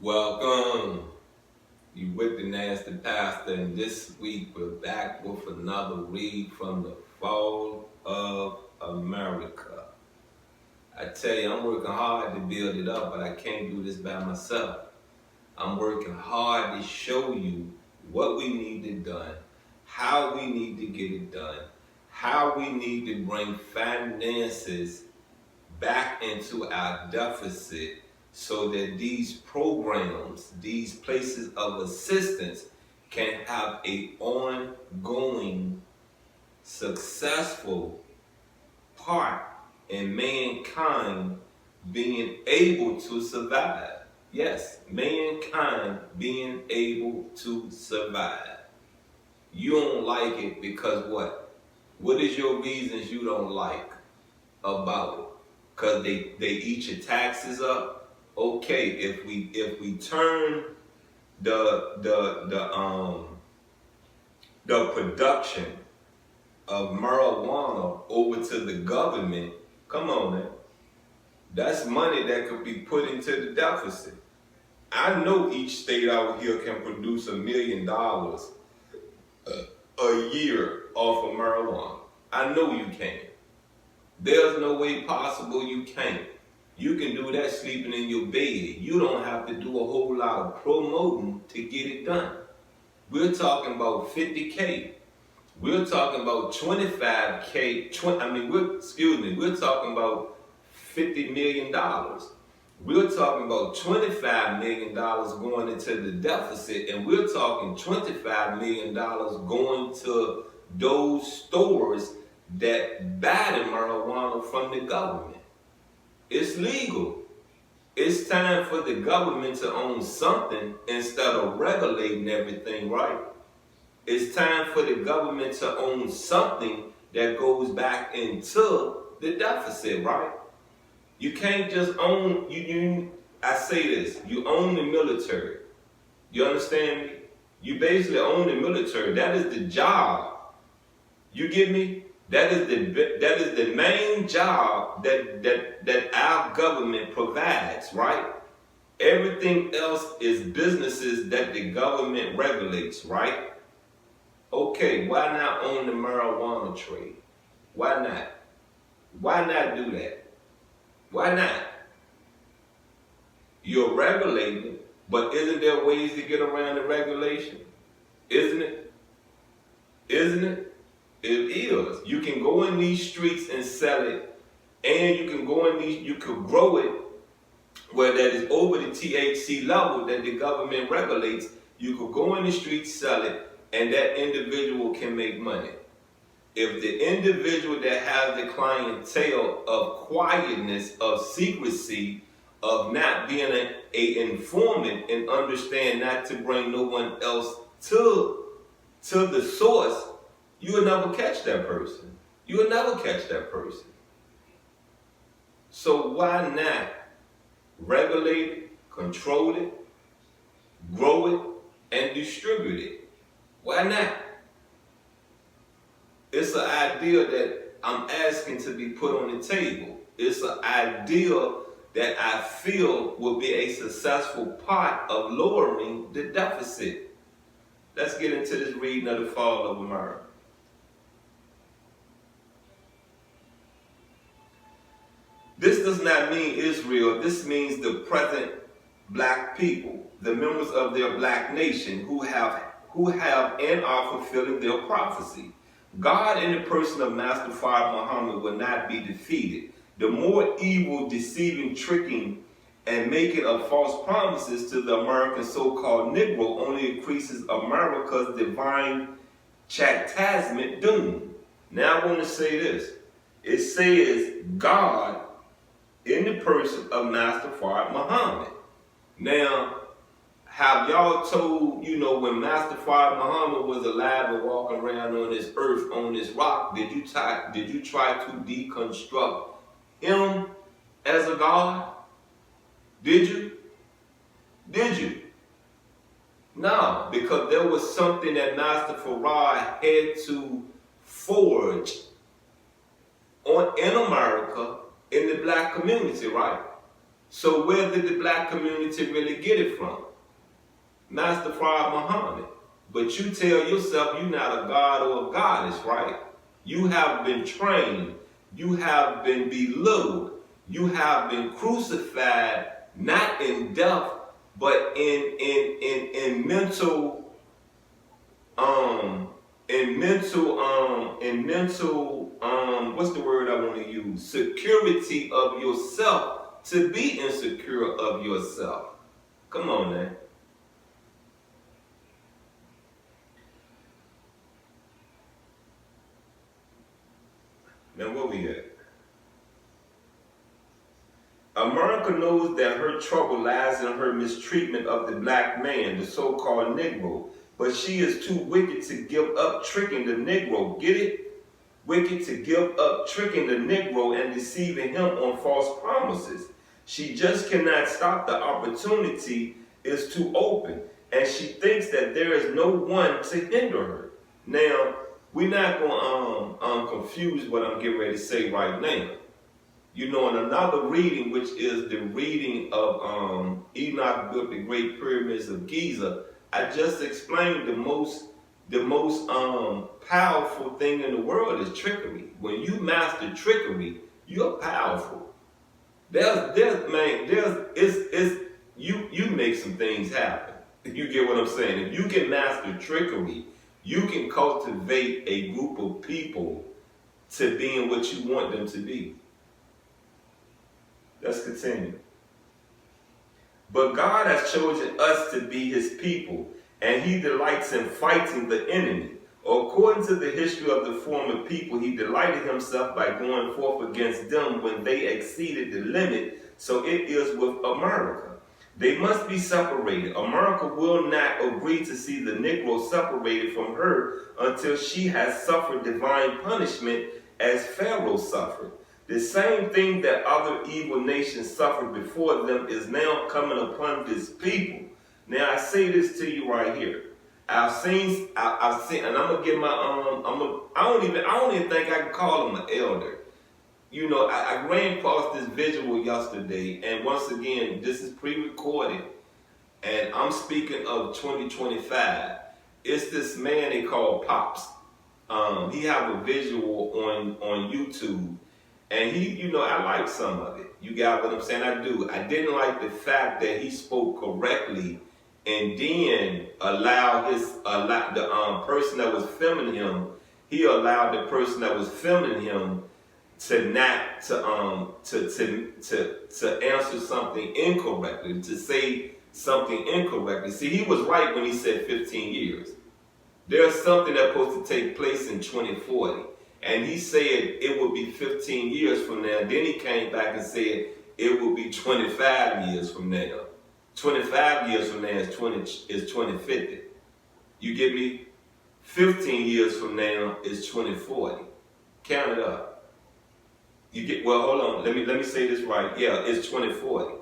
Welcome. You with the nasty pastor, and this week we're back with another read from the Fall of America. I tell you, I'm working hard to build it up, but I can't do this by myself. I'm working hard to show you what we need to done, how we need to get it done, how we need to bring finances back into our deficit so that these programs, these places of assistance can have a ongoing, successful part in mankind being able to survive. Yes, mankind being able to survive. You don't like it because what? What is your reasons you don't like about it? Because they eat your taxes up. Okay, if we turn the production of marijuana over to the government, come on man. That's money that could be put into the deficit. I know each state out here can produce $1 million a year off of marijuana. I know you can. There's no way possible you can't. You can do that sleeping in your bed. You don't have to do a whole lot of promoting to get it done. We're talking about 50K. We're talking about 25K. We're talking about $50 million. We're talking about $25 million going into the deficit, and we're talking $25 million going to those stores that buy the marijuana from the government. It's legal. It's time for the government to own something instead of regulating everything, right? It's time for the government to own something that goes back into the deficit, right? You can't just own, I say this, you own the military. You understand me? You basically own the military. That is the job. You get me? That is the main job that our government provides, right? Everything else is businesses that the government regulates, right? Okay, why not own the marijuana trade? Why not? Why not do that? Why not? You're regulating, but isn't there ways to get around the regulation? Isn't it? Isn't it? It is. You can go in these streets and sell it, and you can you could grow it where that is over the THC level that the government regulates. You could go in the streets, sell it, and that individual can make money. If the individual that has the clientele of quietness, of secrecy, of not being an informant and understand not to bring no one else to the source, you will never catch that person. You will never catch that person. So why not regulate it, control it, grow it, and distribute it? Why not? It's an idea that I'm asking to be put on the table. It's an idea that I feel will be a successful part of lowering the deficit. Let's get into this reading of the Fall of America. This does not mean Israel. This means the present black people, the members of their black nation who have and are fulfilling their prophecy. God in the person of Master Fard Muhammad will not be defeated. The more evil, deceiving, tricking, and making of false promises to the American so-called Negro only increases America's divine chastisement doom. Now I want to say this. It says God in the person of Master Fard Muhammad. Now, have y'all told, when Master Fard Muhammad was alive and walking around on this earth, on this rock, did you try to deconstruct him as a god? Did you? Did you? No, because there was something that Master Fard had to forge in America, in the black community, right? So where did the black community really get it from? Master Fard Muhammad. But you tell yourself you're not a god or a goddess, right? You have been trained. You have been belittled. You have been crucified, not in death, but in mental what's the word I want to use? Security of yourself, to be insecure of yourself. Come on, man. Now, where we at? America knows that her trouble lies in her mistreatment of the black man, the so-called Negro, but she is too wicked to give up tricking the Negro. Get it? Wicked to give up tricking the Negro and deceiving him on false promises. She just cannot stop. The opportunity is too open, and she thinks that there is no one to hinder her. Now, we're not going to confuse what I'm getting ready to say right now. You know, in another reading, which is the reading of Enoch built the Great Pyramids of Giza, I just explained the most powerful thing in the world is trickery. When you master trickery, you're powerful. You make some things happen. You get what I'm saying? If you can master trickery, you can cultivate a group of people to being what you want them to be. Let's continue. But God has chosen us to be his people, and he delights in fighting the enemy. According to the history of the former people, he delighted himself by going forth against them when they exceeded the limit. So it is with America. They must be separated. America will not agree to see the Negro separated from her until she has suffered divine punishment as Pharaoh suffered. The same thing that other evil nations suffered before them is now coming upon this people. Now I say this to you right here. I've seen, and I'm gonna get my I don't even think I can call him an elder. You know, I ran across this visual yesterday, and once again, this is pre-recorded, and I'm speaking of 2025. It's this man they call Pops. He have a visual on YouTube. And he, you know, I like some of it. You got what I'm saying? I do. I didn't like the fact that he spoke correctly and then allowed the person that was filming him, he allowed the person that was filming him to not to answer something incorrectly, to say something incorrectly. See, he was right when he said 15 years. There's something that's supposed to take place in 2040. And he said it would be 15 years from now. Then he came back and said it would be 25 years from now. 25 years from now is 2050. You get me? 15 years from now is 2040. Count it up. You get, well, hold on. Let me say this right. Yeah, it's 2040.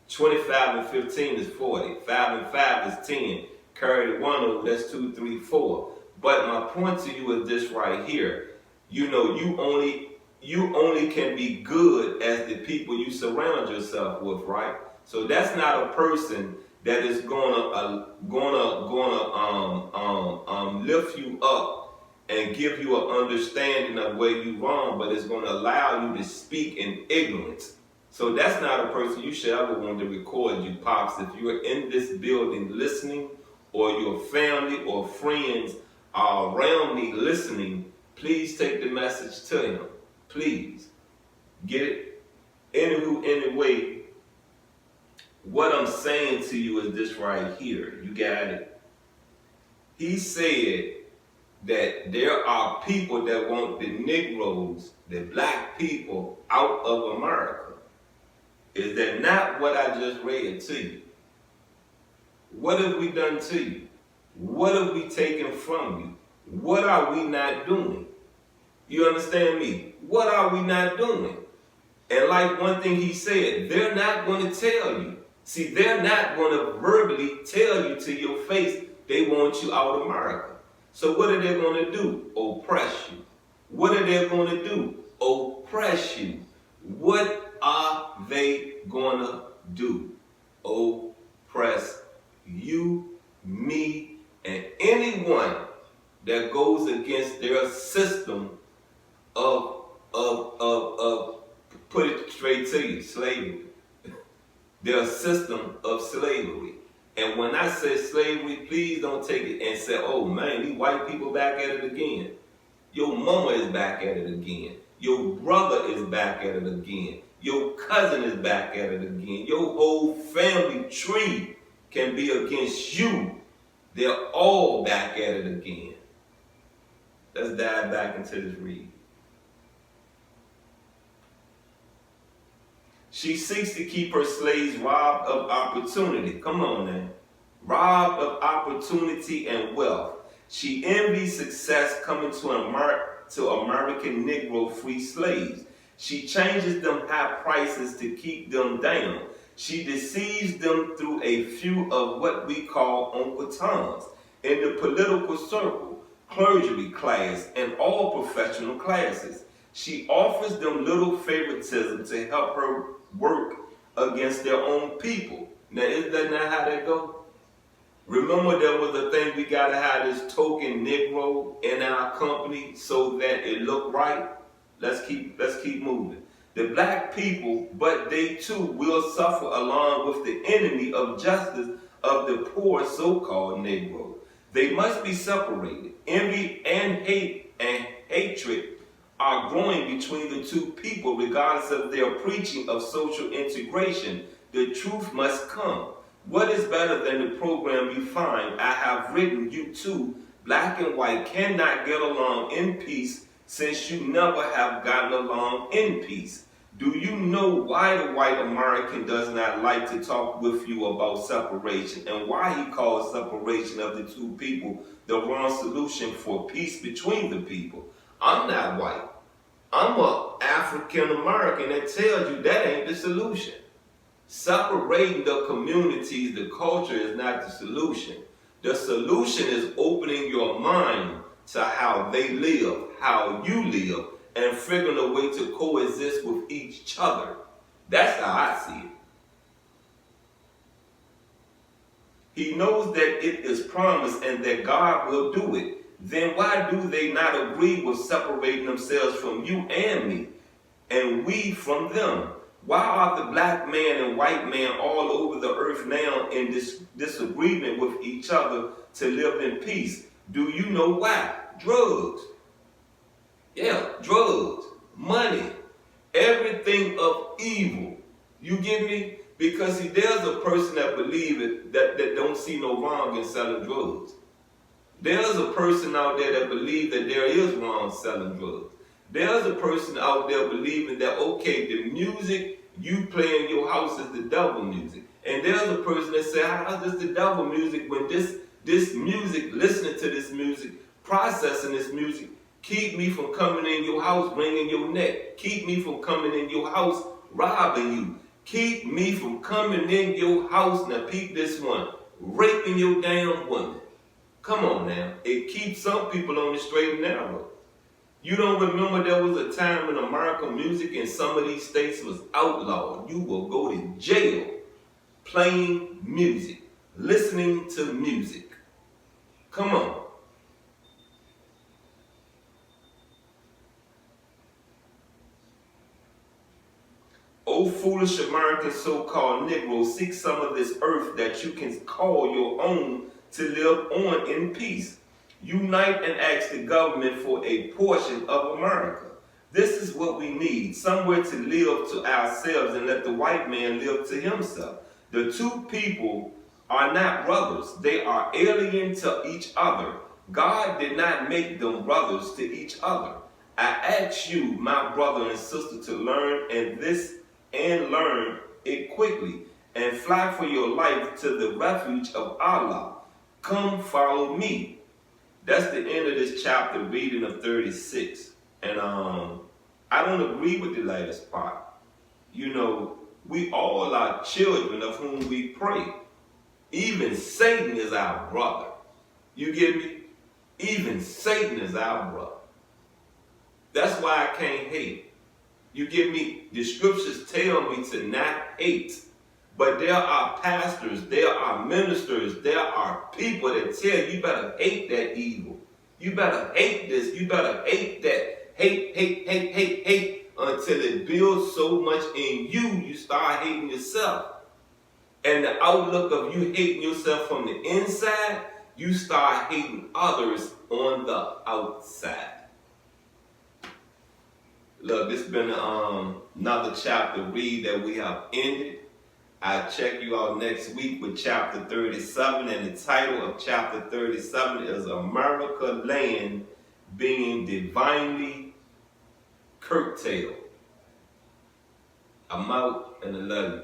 25 and 15 is 40. 5 and 5 is 10. Carry the 1 over, that's 2, 3, 4. But my point to you is this right here. You know, you only can be good as the people you surround yourself with, right? So that's not a person that is gonna lift you up and give you an understanding of where you're wrong, but it's gonna allow you to speak in ignorance. So that's not a person you should ever want to record you, Pops. If you're in this building listening, or your family or friends are around me listening, please take the message to him. Please. Get it? Anyway, what I'm saying to you is this right here. You got it? He said that there are people that want the Negroes, the black people, out of America. Is that not what I just read to you? What have we done to you? What have we taken from you? What are we not doing? You understand me? What are we not doing? And like one thing he said, they're not going to tell you. See, they're not going to verbally tell you to your face they want you out of America. So what are they going to do? Oppress you. What are they going to do? Oppress you. What are they going to do. Oppress you, me, and anyone that goes against their system of put it straight to you, slavery. Their system of slavery. And when I say slavery, please don't take it and say, oh man, these white people back at it again. Your mama is back at it again. Your brother is back at it again. Your cousin is back at it again. Your whole family tree can be against you. They're all back at it again. Let's dive back into this read. She seeks to keep her slaves robbed of opportunity. Come on now. Robbed of opportunity and wealth. She envies success coming to American Negro free slaves. She changes them high prices to keep them down. She deceives them through a few of what we call Uncle Toms in the political circle, clergy class, and all professional classes. She offers them little favoritism to help her work against their own people. Now, isn't that not how that go? Remember, there was a thing, we gotta have this token Negro in our company so that it look right. Let's keep moving. The black people, but they too will suffer along with the enemy of justice of the poor so-called Negro. They must be separated. Envy and hatred are growing between the two people regardless of their preaching of social integration. The truth must come. What is better than the program you find? I have written you two, black and white, cannot get along in peace since you never have gotten along in peace. Do you know why the white American does not like to talk with you about separation and why he calls separation of the two people the wrong solution for peace between the people? I'm not white. I'm an African American that tells you that ain't the solution. Separating the communities, the culture is not the solution. The solution is opening your mind to how they live, how you live, and figuring a way to coexist with each other. That's how I see it. He knows that it is promised and that God will do it. Then why do they not agree with separating themselves from you and me, and we from them? Why are the black man and white man all over the earth now in this disagreement with each other to live in peace? Do you know why? Drugs. Yeah, drugs, money, everything of evil. You get me? Because see, there's a person that believes it that don't see no wrong in selling drugs. There's a person out there that believes that there is wrong selling drugs. There's a person out there believing that, okay, the music you play in your house is the devil music. And there's a person that says, how is this the devil music when this music, listening to this music, processing this music, keep me from coming in your house, wringing your neck. Keep me from coming in your house, robbing you. Keep me from coming in your house, now peep this one, raping your damn woman. Come on now. It keeps some people on the straight and narrow. You don't remember there was a time when American music in some of these states was outlawed. You will go to jail playing music, listening to music. Come on. Oh, foolish American so-called Negro, seek some of this earth that you can call your own to live on in peace. Unite and ask the government for a portion of America. This is what we need, somewhere to live to ourselves and let the white man live to himself. The two people are not brothers. They are alien to each other. God did not make them brothers to each other. I ask you, my brother and sister, to learn learn it quickly and fly for your life to the refuge of Allah. Come follow me. That's the end of this chapter, reading of 36. And I don't agree with the latest part. You know, we all are children of whom we pray. Even Satan is our brother. You get me? Even Satan is our brother. That's why I can't hate. You get me? The scriptures tell me to not hate. But there are pastors, there are ministers, there are people that tell you better hate that evil. You better hate this. You better hate that. Hate, hate, hate, hate, hate until it builds so much in you, you start hating yourself. And the outlook of you hating yourself from the inside, you start hating others on the outside. Look, this has been another chapter read that we have ended. I'll check you out next week with chapter 37, and the title of chapter 37 is America Land Being Divinely Curtailed. I'm out, and I love you.